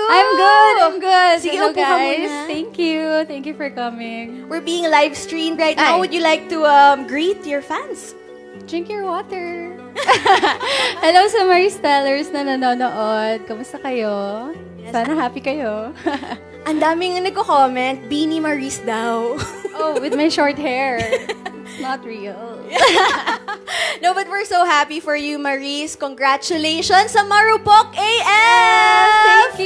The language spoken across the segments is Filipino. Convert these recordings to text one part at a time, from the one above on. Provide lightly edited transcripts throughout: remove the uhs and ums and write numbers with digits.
I'm good. Sige, Hello, upo ka guys. muna. Thank you for coming. We're being live streamed right now. Ay. Would you like to greet your fans? Drink your water. Hello sa Marie Stellers na nanonood. Kamusta kayo? Yes. Sana happy kayo. Ang daming nagko-comment, Beanie Maris daw. Oh, with my short hair. It's not real. No, but we're so happy for you, Maris. Congratulations sa Marupok AF!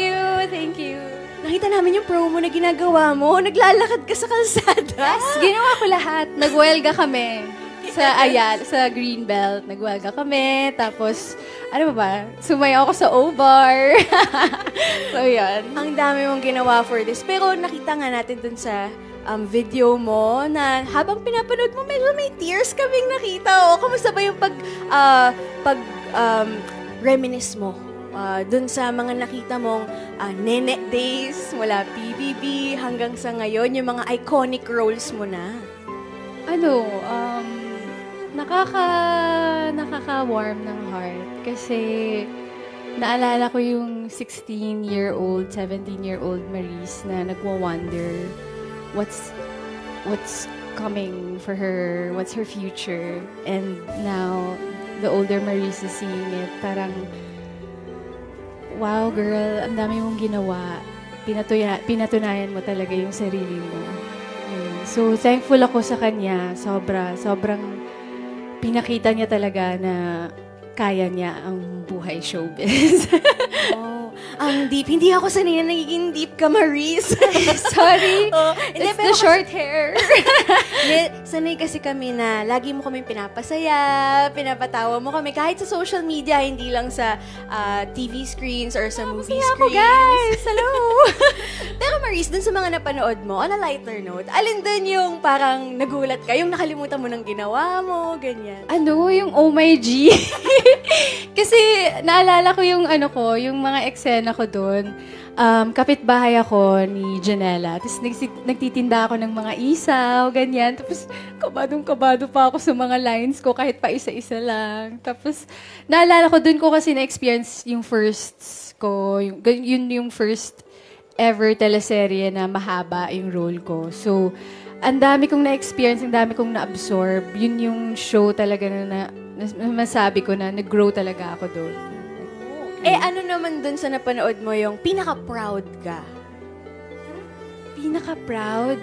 Thank you. Nakita namin yung promo na ginagawa mo. Naglalakad ka sa kalsada. Yes, ginawa ko lahat. Nagwelga kami sa sa Greenbelt. Nagwelga kami. Tapos, ano ba? Sumayaw ako sa O-Bar. So, yan. Ang dami mong ginawa for this. Pero nakita nga natin dun sa video mo na habang pinapanood mo, medyo may tears kaming nakita. O, kamusta ba yung reminisce mo? Dun sa mga nakita mong nene days, mula PBB hanggang sa ngayon, yung mga iconic roles mo na. Nakaka-warm ng heart kasi naalala ko yung 16-year-old, 17-year-old Maris na nagwa-wonder what's coming for her, what's her future. And now, the older Maris is seeing it, parang, wow, girl, ang dami mong ginawa. Pinatunayan mo talaga yung sarili mo. So, thankful ako sa kanya. Sobrang pinakita niya talaga na kaya niya ang buhay showbiz. Oh, ang deep. Hindi ako sanay na nagiging deep ka, Maris. Sorry. It's the short hair. Sanay kasi kami na lagi mo kami pinapasaya, pinapatawa mo kami kahit sa social media, hindi lang sa TV screens or sa movie screens. Ako, guys! Hello! Pero Maris, dun sa mga napanood mo, on a lighter note, alin dun yung parang nagulat ka, yung nakalimutan mo ng ginawa mo, ganyan? Yung Oh My G. Kasi naalala ko yung yung mga eksena ko doon. Kapitbahay ako ni Janela. Tapos nagtitinda ako ng mga isaw, ganyan. Tapos kabadong-kabado pa ako sa mga lines ko kahit pa isa-isa lang. Tapos naalala ko doon ko kasi na-experience yung firsts ko. Yun yung first ever teleserye na mahaba yung role ko. So, ang dami kong na-experience, ang dami kong na-absorb. Yun yung show talaga na masabi ko na nag-grow talaga ako doon. Ano naman dun sa napanood mo yung pinaka-proud ka? Pinaka-proud?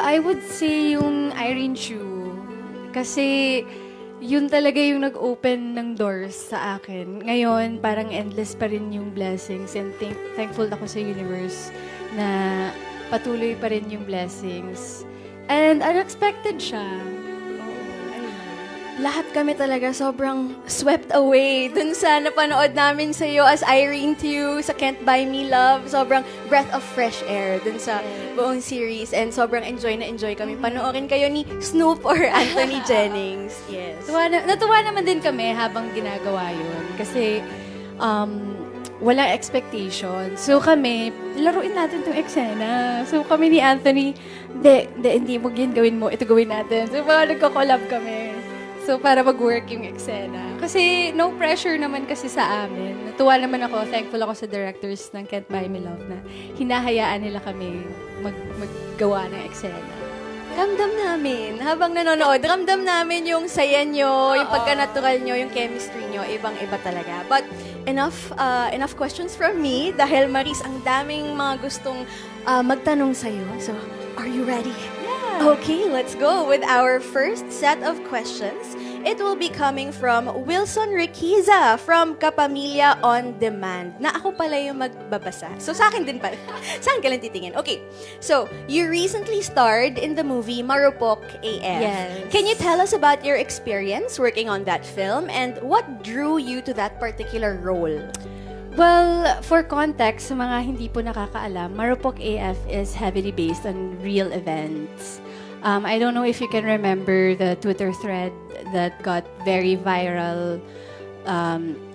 I would say yung Irene Chu. Kasi yun talaga yung nag-open ng doors sa akin. Ngayon, parang endless pa rin yung blessings and thankful ako sa universe na patuloy pa rin yung blessings. And unexpected siya. Lahat kami talaga sobrang swept away dun sa napanood namin sa iyo as Irene Tew sa Can't Buy Me Love. Sobrang breath of fresh air dun sa buong series and sobrang enjoy kami. Panoorin kayo ni Snoop or Anthony Jennings. Yes. Natuwa naman din kami habang ginagawa yun. Kasi walang expectation. So kami, laruin natin itong eksena. So kami ni Anthony, hindi mo gawin mo, ito gawin natin. So nagko-collab kami. So, para mag-work yung eksena. Kasi, no pressure naman kasi sa amin. Natuwa naman ako, thankful ako sa directors ng Can't Buy Me Love na hinahayaan nila kami maggawa ng eksena. Ramdam namin, habang nanonood, ramdam namin yung saya nyo, yung pagka-natural nyo, yung chemistry nyo, ibang-iba talaga. But, enough questions from me, dahil Maris, ang daming mga gustong magtanong sa'yo. So, are you ready? Yeah. Okay, let's go with our first set of questions. It will be coming from Wilson Riquiza from Kapamilya On Demand. Na ako pala yung magbabasa. So, sa akin din pala. Saan ka lang titingin? Okay. So, you recently starred in the movie Marupok AF. Yes. Can you tell us about your experience working on that film and what drew you to that particular role? Well, for context, sa mga hindi po nakakaalam, Marupok AF is heavily based on real events. I don't know if you can remember the Twitter thread that got very viral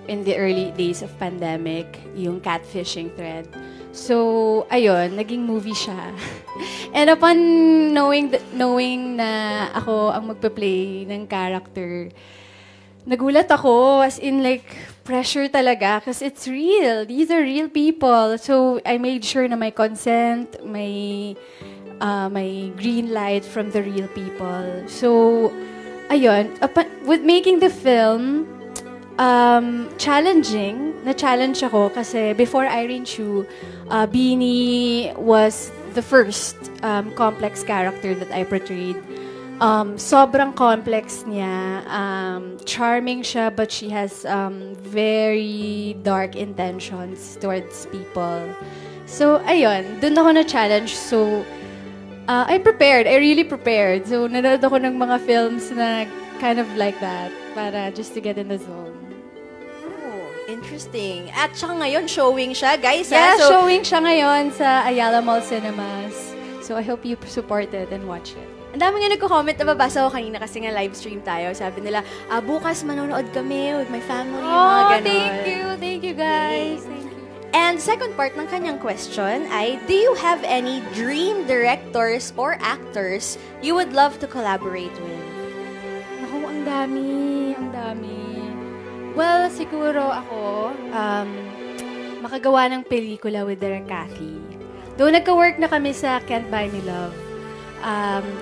in the early days of pandemic, yung catfishing thread. So, ayun, naging movie siya. And upon knowing na ako ang magpa-play ng character, nagulat ako, as in like, pressure talaga because it's real. These are real people. So I made sure na may consent, may green light from the real people. So, ayun, with making the film, na-challenge ako kasi before Irene Chu, Beanie was the first complex character that I portrayed. Sobrang complex niya. Charming siya, but she has very dark intentions towards people. So, ayun, dun ako na-challenge. So, I really prepared. So, nanood ako ng mga films na kind of like that para just to get in the zone. Interesting. At saka ngayon, showing siya, guys. Yeah, so, showing siya ngayon sa Ayala Mall Cinemas. So, I hope you support it and watch it. Ang dami nga nagko-comment, nababasa ko kanina kasi nga live stream tayo. Sabi nila, bukas manonood kami with my family, mga ganon. Thank you guys. Thank you. And second part ng kanyang question ay, do you have any dream directors or actors you would love to collaborate with? Naku, ang dami. Well, siguro ako, makagawa ng pelikula with Derek Cathy. Though nagka-work na kami sa Can't Buy Me Love,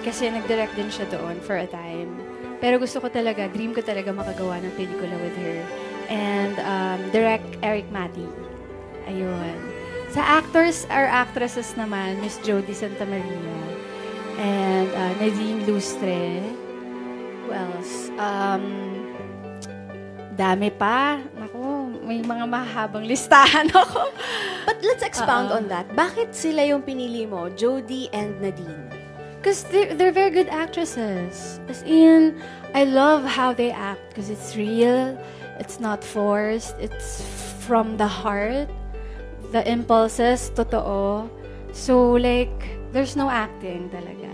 kasi nag-direct din siya doon for a time. Pero dream ko talaga makagawa ng pelikula with her. And direct Eric Mati. Ayun. Sa actors or actresses naman, Miss Jody Santa Maria and Nadine Lustre. Who else? Dami pa. Naku, may mga mahabang listahan ako. But let's expound on that. Bakit sila yung pinili mo, Jody and Nadine? Because they're very good actresses. As in, I love how they act because it's real. It's not forced. It's from the heart. The impulses, totoo. So, like, there's no acting talaga.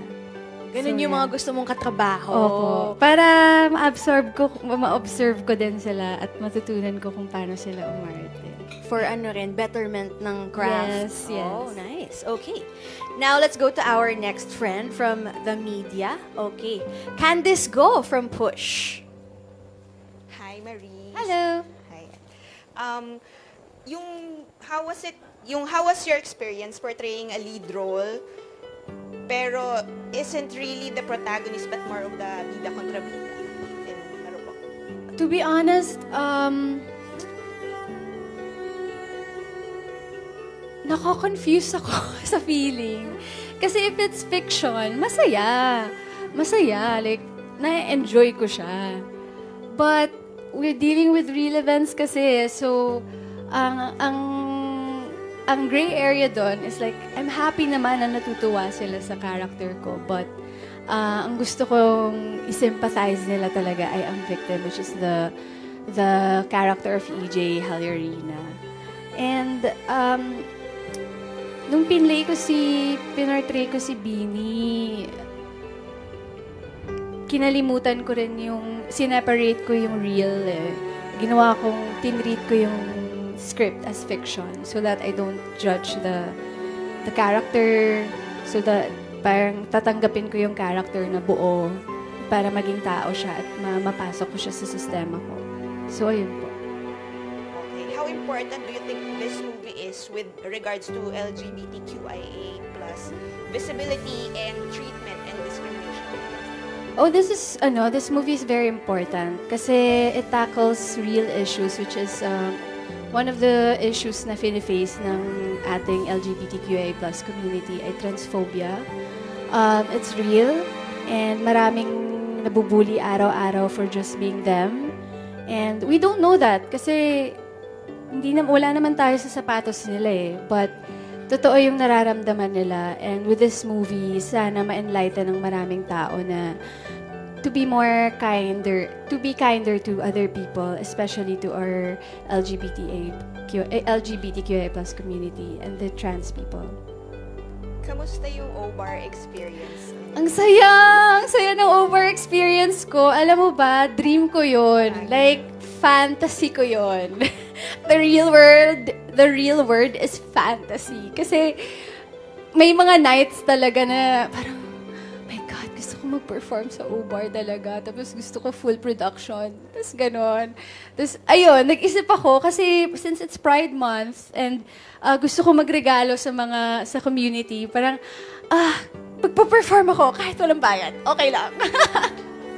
Ganun yung mga gusto mong katrabaho. Opo. Para ma-observe ko din sila at matutunan ko kung paano sila umarte. For betterment ng craft. Yes. Oh, nice. Okay. Now, let's go to our next friend from the media. Okay. Candice Go from Push. Hi, Marie. Hello. Hi. How was your experience portraying a lead role, pero isn't really the protagonist but more of the bida kontra bida in Marupok? To be honest, nako-confuse ako sa feeling. Kasi if it's fiction, masaya. Masaya. Like, na-enjoy ko siya. But, we're dealing with real events kasi. So, ang gray area doon is like, I'm happy naman na natutuwa sila sa character ko. But, ang gusto kong i-sympathize nila talaga ay ang victim, which is the character of EJ Halyarina. And, nung pinortray ko si Beanie, kinalimutan ko rin sineparate ko yung real eh. Tinreat ko yung script as fiction so that I don't judge the character, so that parang tatanggapin ko yung character na buo para maging tao siya at mapasok ko siya sa sistema ko. So, ayun po. Okay. How important do you think this movie is with regards to LGBTQIA+ visibility and treatment and discrimination? Oh, this movie is very important kasi it tackles real issues, which is one of the issues na face ng ating LGBTQIA+ community ay transphobia. It's real and maraming nabubuli araw-araw for just being them. And we don't know that kasi wala naman tayo sa sapatos nila eh. But totoo yung nararamdaman nila. And with this movie, sana ma-enlighten ng maraming tao na to be kinder to other people, especially to our LGBTQIA+ community and the trans people. Kamusta yung OBAR experience? Ang saya ng OBAR experience ko. Alam mo ba, dream ko yun. Like, fantasy ko yun. The real world is fantasy. Kasi may mga nights talaga na parang, my God, gusto ko mag-perform sa O-Bar talaga. Tapos gusto ko full production. Tapos ganon. Tapos, ayun, nag-isip ako kasi since it's Pride Month and gusto ko magregalo sa community, parang, pagpa-perform ako kahit walang bayad. Okay lang.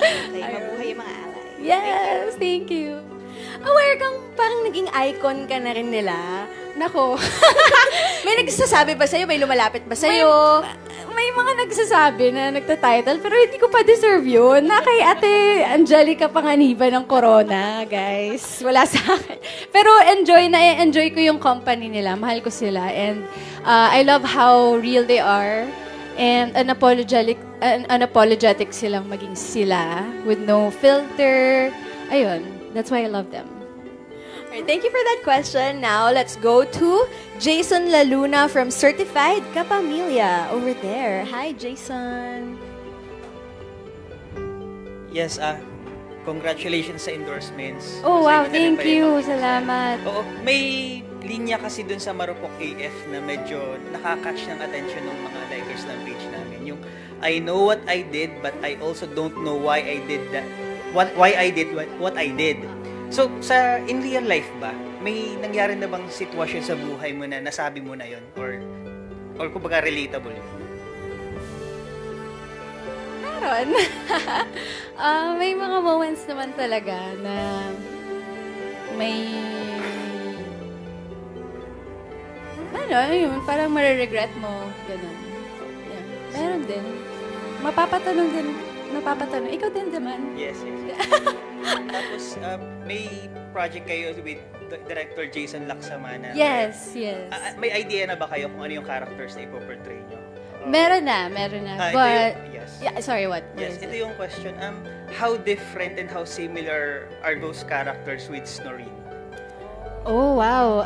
Okay, mabuhay yung mga alay. Yes, thank you. Aware kang parang naging icon ka na rin nila. Nako. May nagsasabi ba sa'yo? May lumalapit ba sa'yo? May mga nagsasabi na nagta-title, pero hindi ko pa deserve yun. Na kay Ate Angelica Panganiban ng Corona, guys. Wala sa akin. Pero enjoy ko yung company nila. Mahal ko sila. And I love how real they are. And unapologetic silang maging sila. With no filter. Ayun. That's why I love them. Alright, thank you for that question. Now, let's go to Jason Laluna from Certified Kapamilya over there. Hi, Jason. Yes, congratulations sa endorsements. Oh, wow. Kasi hindi na rin Thank you. pa yung- Salamat. Oo, may linya kasi dun sa Marupok AF na medyo nakakatch ng attention ng mga likers ng page namin. Yung, I know what I did, but I also don't know why I did that. Why I did what I did. So, in real life ba, may nangyari na bang sitwasyon sa buhay mo na nasabi mo na yon or kumbaga relatable yun? Meron. May mga moments naman talaga na may... yun, parang mariregret mo. Ganun. Yeah. Meron din. Mapapatanong. Ikaw din naman. Yes. Tapos, may project kayo with Director Jason Laksamana. Yes. May idea na ba kayo kung ano yung characters na ipoportray nyo? Meron na. But, yes. yeah, sorry, what? Yes, ito yung question. How different and how similar are those characters with Snorine? Oh, wow.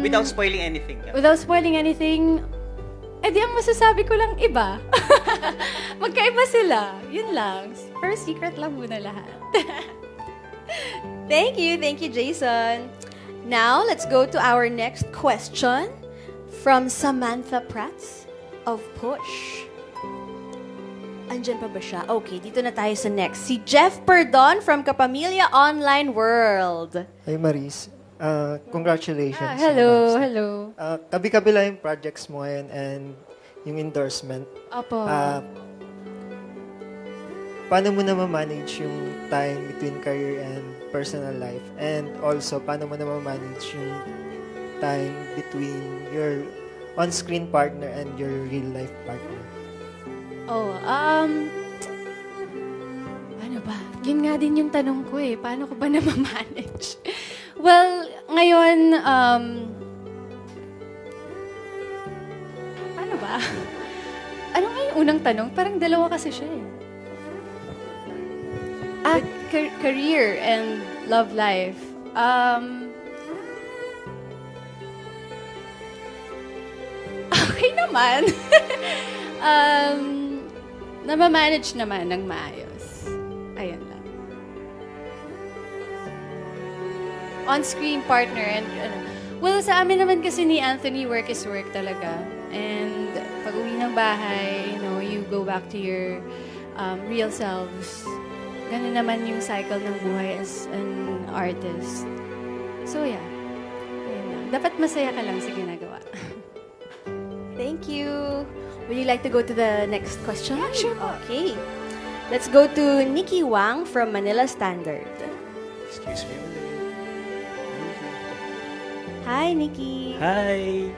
Without spoiling anything. Without spoiling anything, di ang masasabi ko lang iba. Magkaiba sila. Yun lang. Pero secret lang muna lahat. Thank you, Jason. Now, let's go to our next question from Samantha Prats of Push. Andyan pa ba siya? Okay, dito na tayo sa next. Si Jeff Perdon from Kapamilya Online World. Hi Maris, congratulations. Hello. Kabi-kabila yung projects mo ngayon and yung endorsement. Opo. Paano mo na ma-manage yung time between career and personal life? And also, paano mo na ma-manage yung time between your on-screen partner and your real-life partner? Ano ba? Yun nga din yung tanong ko eh. Paano ko ba na ma-manage? Well, ngayon, paano ba? Ano nga yung unang tanong? Parang dalawa kasi siya eh. Career and love life. Okay naman. Namamanage naman ng maayos. Ayun lang. On-screen partner and well, sa amin naman kasi ni Anthony, work is work talaga. And pag uwi ng bahay, you go back to your real selves. Ganun naman yung cycle ng buhay as an artist. So, yeah. Ayun lang. Dapat masaya ka lang sa ginagawa. Thank you. Would you like to go to the next question? Yeah, sure. Okay. Let's go to Nikki Wang from Manila Standard. Excuse me ulit. Hi, Nikki. Hi!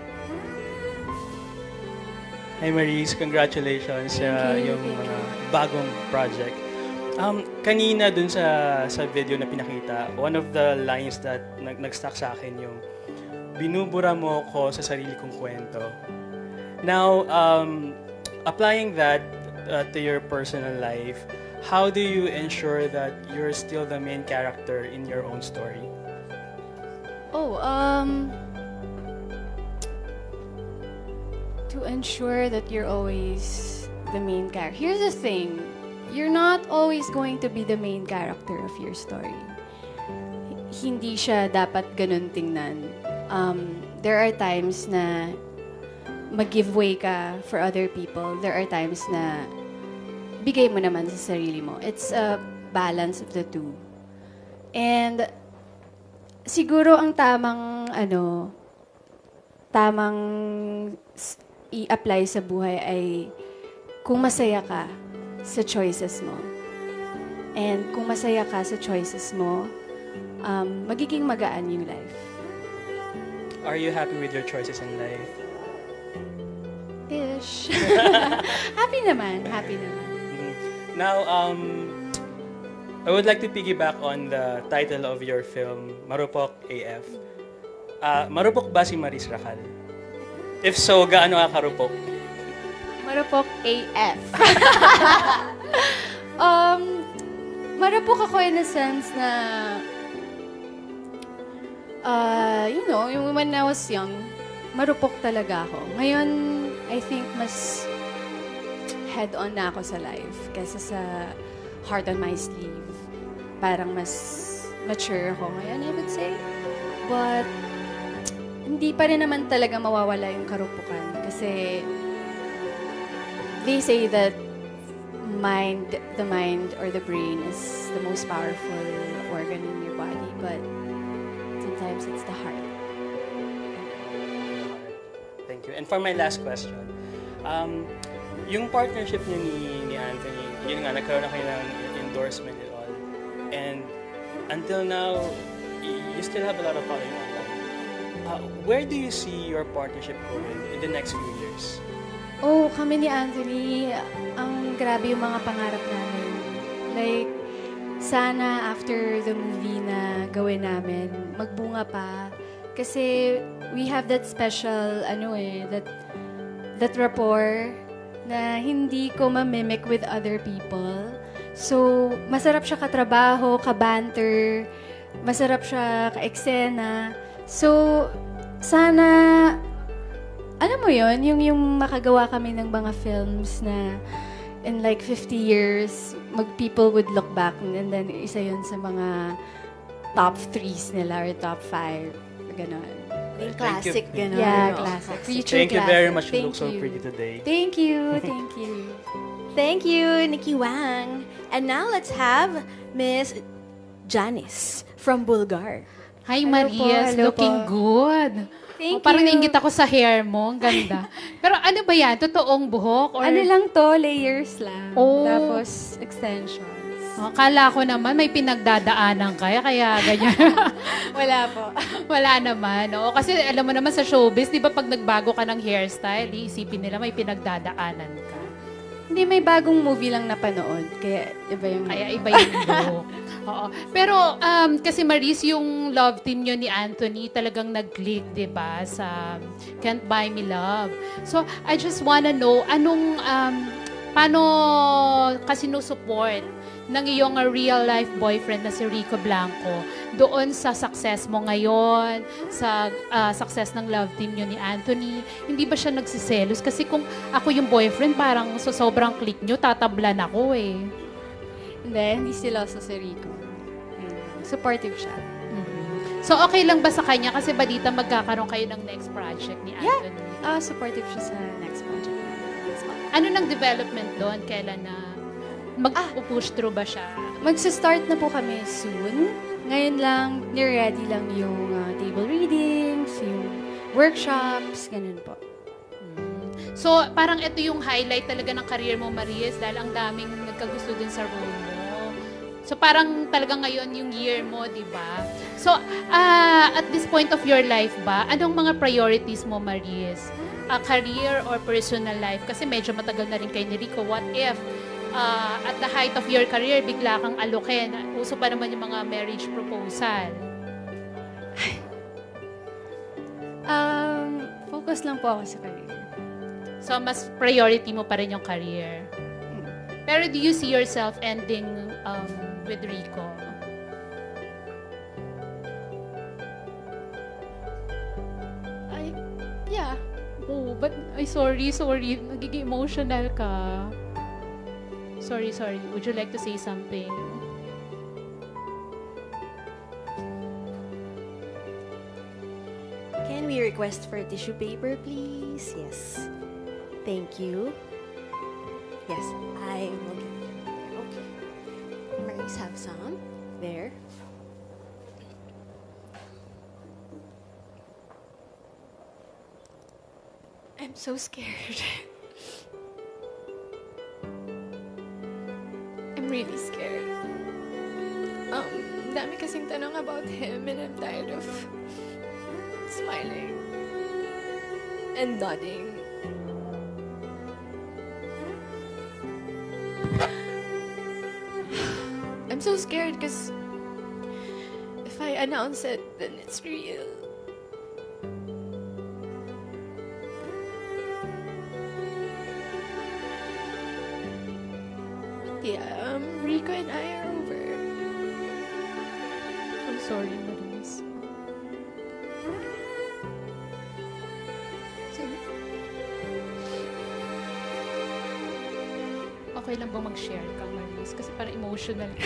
Hi, Maris. Congratulations sa Thank you. iyong mga bagong project. Kanina dun sa video na pinakita, one of the lines that nag-stuck sa akin yung binubura mo ko sa sarili kong kwento. Now, applying that to your personal life, how do you ensure that you're still the main character in your own story? To ensure that you're always the main character. Here's the thing. You're not always going to be the main character of your story. Hindi siya dapat ganun tingnan. There are times na mag-give way ka for other people. There are times na bigay mo naman sa sarili mo. It's a balance of the two. And siguro ang tamang i-apply sa buhay ay kung masaya ka sa choices mo. And kung masaya ka sa choices mo, magiging magaan yung life. Are you happy with your choices in life? Ish. Happy naman. Now, I would like to piggyback on the title of your film, Marupok AF. Marupok ba si Maris Racal? If so, gaano ka karupok? Marupok AF. Marupok ako in a sense na, yung when I was young, marupok talaga ako. Ngayon, I think mas head-on na ako sa life kaysa sa heart on my sleeve. Parang mas mature ako ngayon, I would say. But, hindi pa rin naman talaga mawawala yung karupukan. Kasi, they say that the mind or the brain is the most powerful organ in your body. But, sometimes it's the heart. Thank you. And for my last question, yung partnership niyo ni Anthony, yun nga, nagkaroon na kayo ng endorsement and all. And until now, you still have a lot of following online. Where do you see your partnership going in the next few years? Oh, kami ni Anthony, ang grabe yung mga pangarap namin. Like, sana after the movie na gawin namin, magbunga pa. Kasi we have that special, that rapport na hindi ko ma-mimic with other people. So, masarap siya katrabaho, kabanter, masarap siya ka-eksena. So, sana, alam mo yun, yung makagawa kami ng mga films na in like 50 years, people would look back and then isa yun sa mga top 3s nila or top 5. Ganon. Yung classic, gano'n. Yeah, classic. Future Thank you very much. You Thank look so you. pretty today. Thank you. Thank you, Nikki Wang. And now let's have Miss Janice from Bulgar. Hi, Hello Marias. po, hello Looking po. good. Thank Parang you. nainggit ako sa hair mo. Ang ganda. Pero ano ba yan? Totoong buhok? Or... Ano lang to, layers lang. Oh. Tapos extensions. Oh, kala ko naman may pinagdadaanan kaya ganyan. Wala po. Wala naman. Oo, kasi alam mo naman sa showbiz, di ba pag nagbago ka ng hairstyle, iisipin nila may pinagdadaanan ka. Hindi, may bagong movie lang napanood. Kaya iba yung... Kaya iba yung buhok. Oo. Pero kasi Maris, yung love team nyo ni Anthony talagang nag-click, di ba, sa Can't Buy Me Love. So, I just wanna know, paano kasi no-support ng iyong real-life boyfriend na si Rico Blanco doon sa success mo ngayon, sa success ng love team nyo ni Anthony? Hindi ba siya nagsiselos? Kasi kung ako yung boyfriend, parang so sobrang click nyo, tatablan ako eh. Hindi sila sa si Rico. Supportive siya. So, okay lang ba sa kanya? Kasi balita magkakaroon kayo ng next project ni Anthony. Supportive siya sa next project. Ano nang development doon? Kailan na mag-push through ba siya? Magsa-start na po kami soon. Ngayon lang, ni-ready lang yung table readings, yung workshops, ganun po. So, parang ito yung highlight talaga ng career mo, Marias, dahil ang daming nagkagusto dun sa role mo. So, parang talaga ngayon yung year mo, di ba? So, at this point of your life ba, anong mga priorities mo, Marias? Career or personal life? Kasi medyo matagal na rin kayo ni Rico. What if at the height of your career, bigla kang alokin? Uso pa naman yung mga marriage proposal. Focus lang po ako sa career. So, mas priority mo pa rin yung career. Pero do you see yourself ending with Rico? Yeah. Oh, but, sorry. Nagiging emotional ka. Sorry. Would you like to say something? Can we request for tissue paper, please? Yes. Thank you. Yes, I will get Okay. Maris, have some. There. I'm so scared. I'm really scared. Dami kasing tanong about him and I'm tired of smiling and nodding. I'm so scared because if I announce it, then it's real. Yeah, Rico and I are over. I'm sorry, Maris. Okay lang ba mag-share ka, Maris? Kasi parang emotional ka.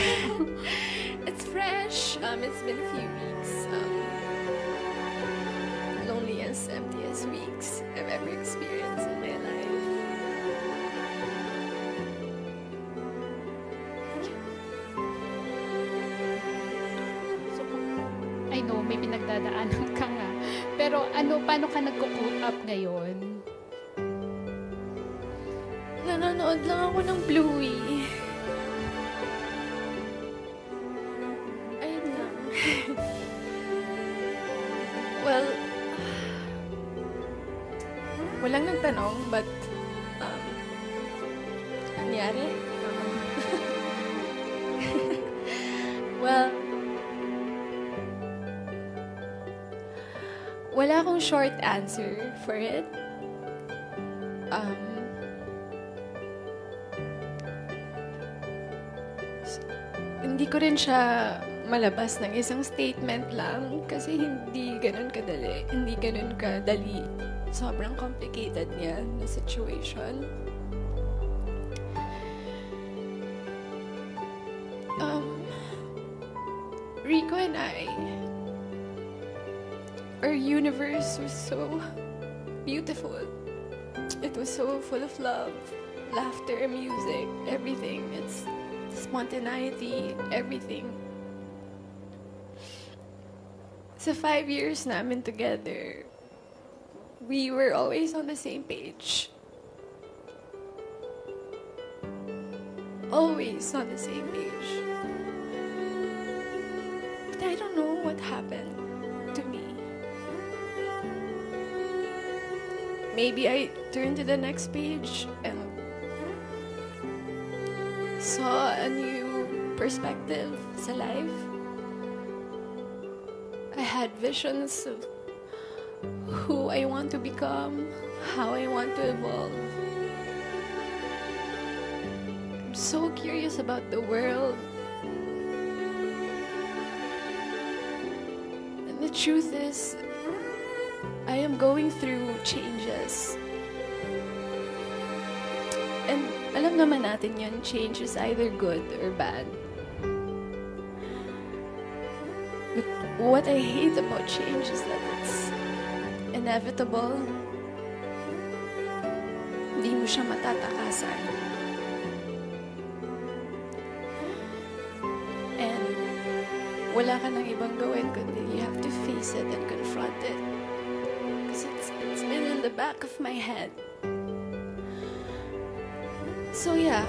It's fresh. It's been a few weeks. Loneliest, emptiest weeks I've ever experienced in my life. I know, may pinagdadaanan ka nga. Pero paano ka nagko-cope up ngayon? Nanonood lang ako ng Bluey. Ayun lang. Well, walang nagtanong, but, nangyari? Well, wala akong short answer for it. Hindi ko rin siya malabas ng isang statement lang kasi hindi ganun kadali. Hindi ganun kadali. Sobrang complicated niya na situation. Rico and I, our universe was so beautiful. It was so full of love, laughter, music, everything. It's spontaneity, everything. Sa 5 years namin together, we were always on the same page. Always on the same page. But I don't know what happened to me. Maybe I turned to the next page and saw a new perspective sa life. I had visions of who I want to become, how I want to evolve. I'm so curious about the world. And the truth is, I am going through changes. And alam naman natin yun, change is either good or bad. But what I hate about change is that it's inevitable. Hindi mo siya matatakasan. And wala ka nang ibang gawin kundi you have to face it and confront it. Because it's been in the back of my head. So yeah,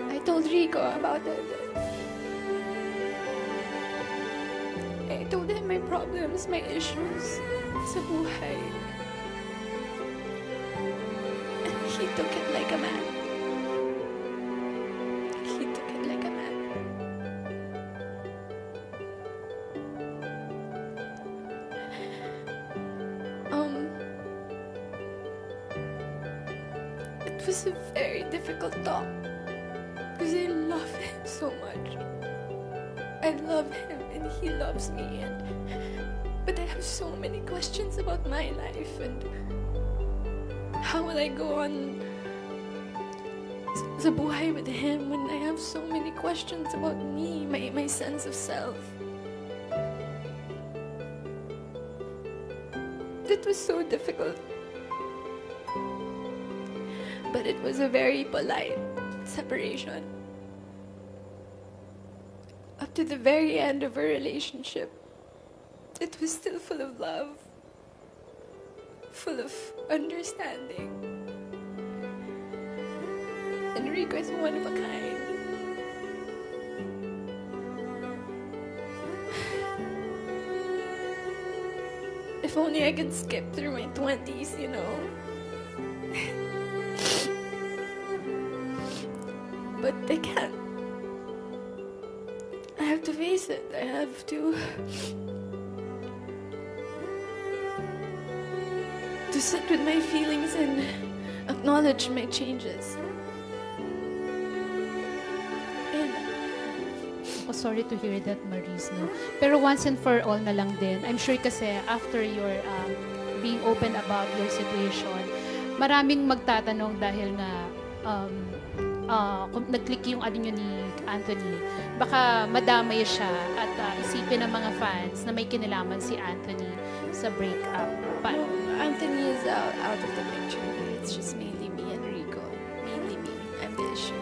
I told Rico about it. I told him my problems, my issues sa buhay. And he took it like a man. He took it like a man. It was a very difficult talk because I love him so much. I love him and he loves me, but I have so many questions about my life and how will I go on sa buhay with him when I have so many questions about me, my sense of self. It was so difficult. but it was a very polite separation. Up to the very end of our relationship, it was still full of love, full of understanding. And Rico is one of a kind. If only I could skip through my 20s, you know. But I can't. I have to face it. I have to sit with my feelings and acknowledge my changes. And Oh, sorry to hear that, Maris, no? Pero once and for all na lang din. I'm sure kasi after your being open about your situation, maraming magtatanong dahil nga kung nag-click yung ano nyo ni Anthony, baka madamay siya at isipin ng mga fans na may kinalaman si Anthony sa breakup. Anthony is out of the picture. It's just mainly me and Rico. Mainly me. I'm the issue.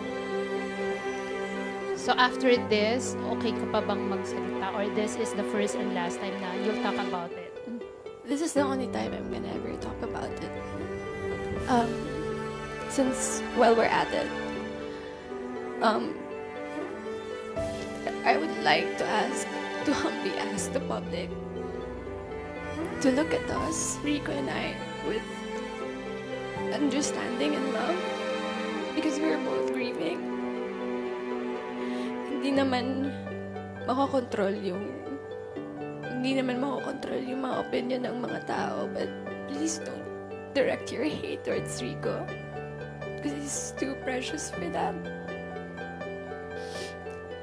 So after this, okay ka pa bang magsalita? Or this is the first and last time na you'll talk about it? This is the only time I'm gonna ever talk about it. Since, well, we're at it. I would like to humbly ask the public to look at us, Rico and I, with understanding and love, because we're both grieving. Hindi naman makokontrol yung mga opinion ng mga tao, but please don't direct your hate towards Rico, because he's too precious for that.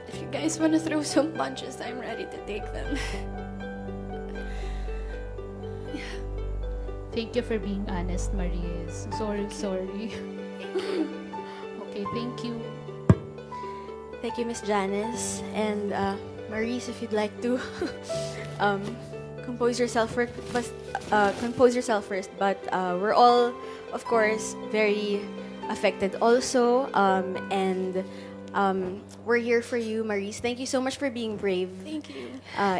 If you guys want to throw some punches, I'm ready to take them. Thank you for being honest, Maris. Sorry. Okay, thank you. Thank you, Miss Janice. And Maurice, if you'd like to compose yourself first. But we're all, of course, very affected also. And we're here for you, Maurice. Thank you so much for being brave. Thank you.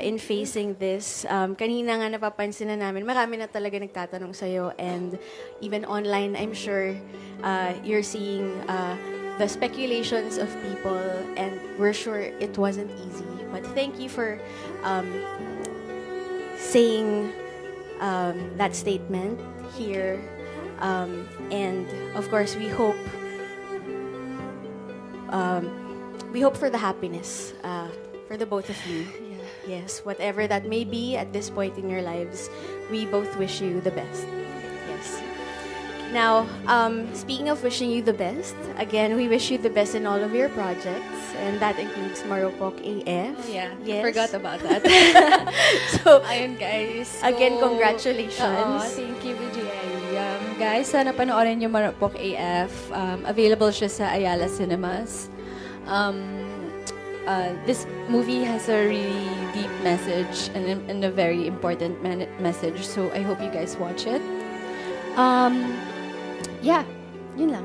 In facing this. Kanina nga napapansin na namin, marami na talaga nagtatanong sa'yo. And even online, I'm sure you're seeing the speculations of people, and we're sure it wasn't easy. But thank you for saying that statement here. And of course, we hope for the happiness for the both of you. Yeah. Yes, whatever that may be at this point in your lives, we both wish you the best. Yes. Now, speaking of wishing you the best, again, we wish you the best in all of your projects, and that includes Marupok AF. Oh, yeah. Yes. Forgot about that. So, ayun guys. again, So, congratulations. Thank you, BGI. Guys, sana panoorin yung Marupok AF. Available siya sa Ayala Cinemas. This movie has a really deep message and a very important message. So I hope you guys watch it. Yeah, yun lang.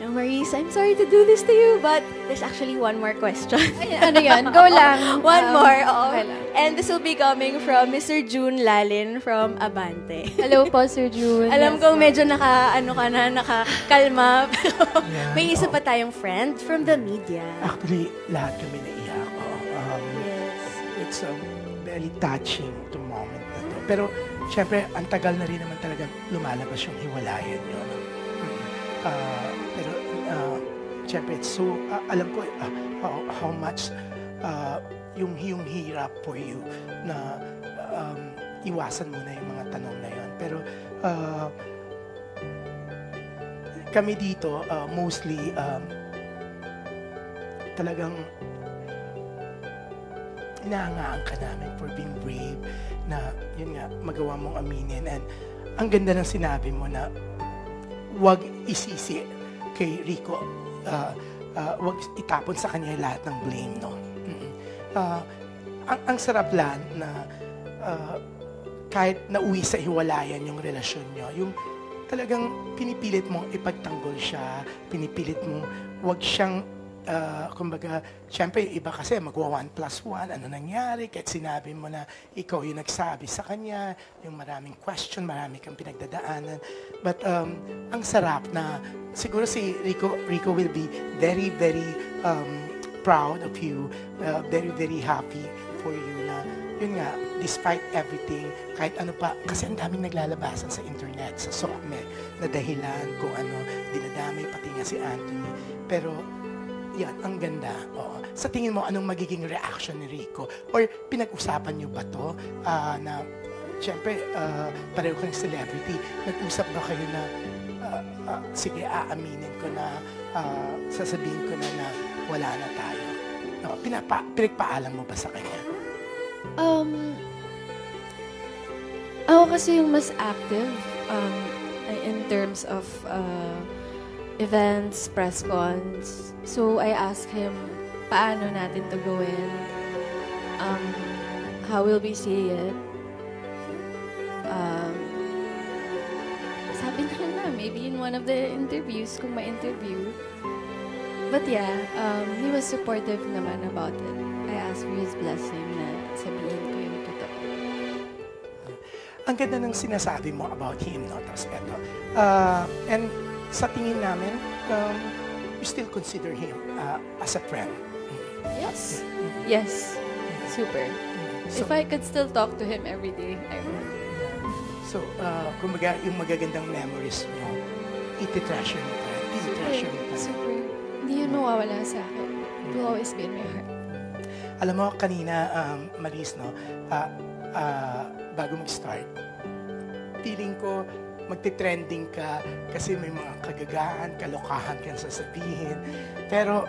Now, Maurice, I'm sorry to do this to you, but there's actually one more question. Ano yan? Go lang. One more. Oo. Okay lang. And this will be coming from Mr. June Lalin from Abante. Hello po, Sir June. Alam kong medyo nakakalma, pero Yeah, may isa pa tayong friend from the media. Actually, lahat kami naiyak. Yes. It's a very touching to moment na to. Pero, syempre, ang tagal na rin naman talaga lumalabas yung hiwalayan nyo. No? Pero, syempre, so, alam ko how much yung hirap for you na iwasan mo na yung mga tanong na yun. Pero, kami dito, mostly, talagang inaangaan ka namin for being brave na, yun nga, magawa mong aminin. And ang ganda ng sinabi mo na wag isisi kay Rico, wag itapon sa kanya lahat ng blame, no? Ang sarap lang na kahit nauwi sa hiwalayan yung relasyon nyo, yung talagang pinipilit mo ipagtanggol siya, pinipilit mo wag siyang kumbaga, syempre, iba kasi magwa 1+1, ano nangyari, kahit sinabi mo na ikaw yung nagsabi sa kanya, yung maraming question, marami kang pinagdadaanan. But ang sarap na, siguro si Rico will be very, very proud of you, very, very happy for you na, yun nga, despite everything, kahit ano pa, kasi ang daming naglalabasan sa internet, sa SOCME, na dahilan kung ano, dinadamay, pati nga si Anthony. Pero, yan, ang ganda. Oo. Sa tingin mo, anong magiging reaction ni Rico? Or pinag-usapan niyo ba to na, syempre, pareho kang celebrity, nag-usap ba kayo na, sige, aaminin ko na, sasabihin ko na wala na tayo? No, pinagpaalam mo ba sa kanya? Ako kasi yung mas active in terms of events, press cons. So, I asked him, paano natin to gawin? How will we see it? Sabi na maybe in one of the interviews, kung ma-interview. But yeah, he was supportive naman about it. I asked for his blessing na sabihin ko yung totoo. Ang ganda ng sinasabi mo about him, no? Tapos eto. And sa tingin namin, you still consider him as a friend. Yes. Yes. Super. So, If I could still talk to him every day, I would. so kumbaga, yung magagandang memories mo, iti-treasure mo pa. Iti-treasure mo pa. Super. Hindi yun mawawala sa akin. It will always be in my heart. Alam mo, kanina, Maris, no, bago mag-start, feeling ko, magte-trending ka kasi may mga kagagaan, kalokahan kang sasabihin. Pero,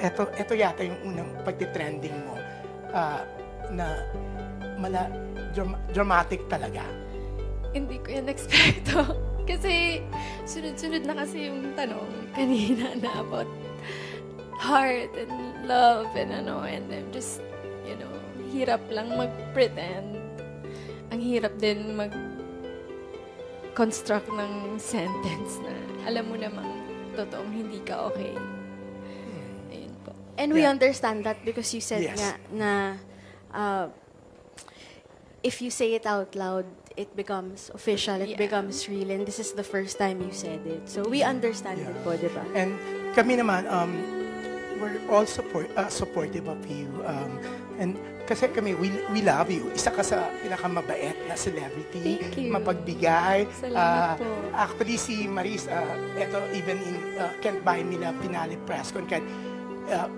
eto yata yung unang pagte-trending mo na dramatic talaga. Hindi ko yan expecto. Kasi sunod-sunod na kasi yung tanong kanina na about heart and love and ano, and I'm just, hirap lang mag-pretend. Ang hirap din construct ng sentence na alam mo namang totoong hindi ka okay. Ayun po. And we understand that because you said nga na if you say it out loud, it becomes official, it becomes real, and this is the first time you said it. So we understand it po, di ba? And kami naman, we're all supportive of you. And kasi kami, we love you. Isa ka sa pinakamabait na celebrity. Thank you. Mapagbigay. Salamat po. Actually, si Maris, eto, even in Can't Buy Me Love Finale Press Con, kahit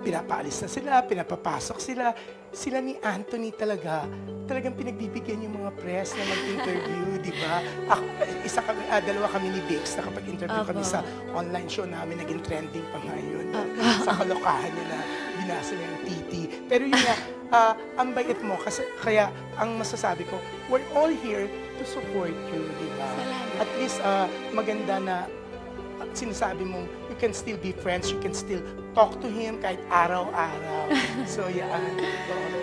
pinapaalis na sila, pinapapasok sila. Sila ni Anthony talagang pinagbibigyan yung mga press na mag-interview, di ba? Dalawa kami ni Bix, nakapag-interview kami sa online show namin, naging trending pa ngayon. Sa kalokahan niya na binasa niya yung titi. Pero yun nga, ang bait mo, kasi, kaya ang masasabi ko, we're all here to support you, di ba? At least, maganda na sinasabi mong you can still be friends, you can still talk to him kahit araw-araw. So, yan.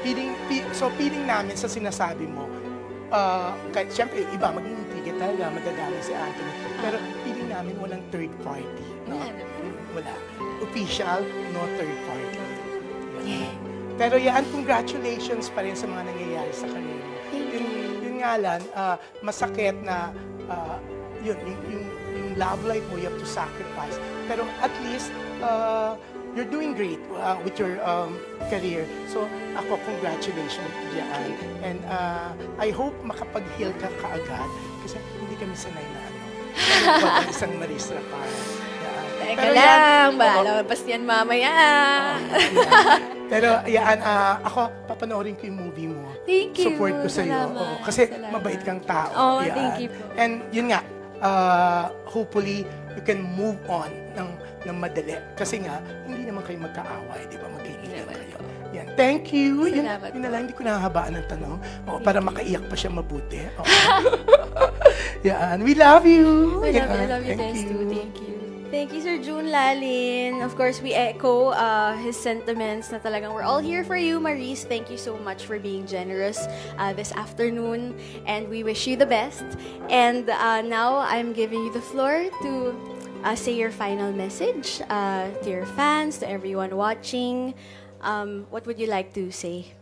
Feeling namin sa sinasabi mo, kahit siyempre, iba, maging talaga, madadami si Anthony. Pero feeling namin walang third party. No? Wala. Official, no third party. Pero yan, congratulations pa rin sa mga nangyayari sa kanila. Yun nga lang, masakit na yung love life mo, you have to sacrifice. Pero at least, you're doing great with your career. So, ako, congratulations diyan. And I hope makapag-heal ka kaagad kasi hindi kami sanay na isang Maris Rapal. Teka lang, balabas yan mamaya. Pero yan, ako, papanoorin ko yung movie mo. Thank you. Support ko sa'yo. Salamat. Kasi mabait kang tao. Oh, thank you po. And yun nga, hopefully, you can move on ng madali. Kasi nga, hindi naman kayo magkaaway, di ba? Magkaibigan kayo. Yan. Thank you. Yun na lang, hindi ko nahahabaan ng tanong. Para makaiyak pa siya mabuti. Yan. We love you. I love you guys too. Thank you. Thank you, Sir June Lalin. Of course, we echo his sentiments na talagang we're all here for you, Maris. Thank you so much for being generous this afternoon, and we wish you the best. And now, I'm giving you the floor to say your final message to your fans, to everyone watching. What would you like to say?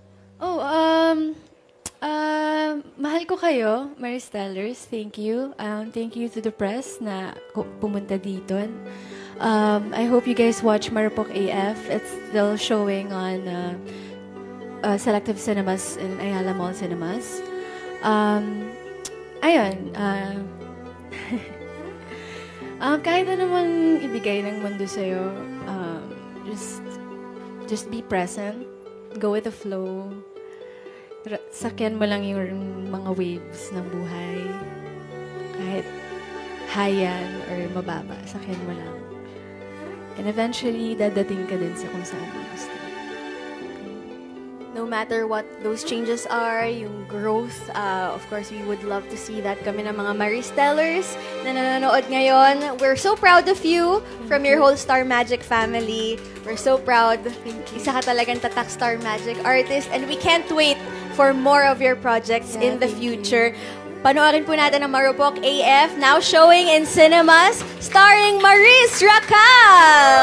Mahal ko kayo, Maristellers. Thank you. Thank you to the press na pumunta dito. I hope you guys watch Marupok AF. It's still showing on selective cinemas in Ayala Mall Cinemas. Ayun. Kahit ano man ibigay ng mundo sa'yo, just be present. Go with the flow. Sakyan mo lang yung mga waves ng buhay. Kahit high yan or mababa, sakyan mo lang. And eventually, dadating ka din sa kung saan mo gusto. No matter what those changes are, yung growth, of course, we would love to see that kami ng mga Maristellers na nanonood ngayon. We're so proud of you from your whole Star Magic family. We're so proud. Isa ka talagang tatak Star Magic artist, and we can't wait for more of your projects in the future. Panoorin po natin ang Marupok AF, now showing in cinemas, starring Maris Racal!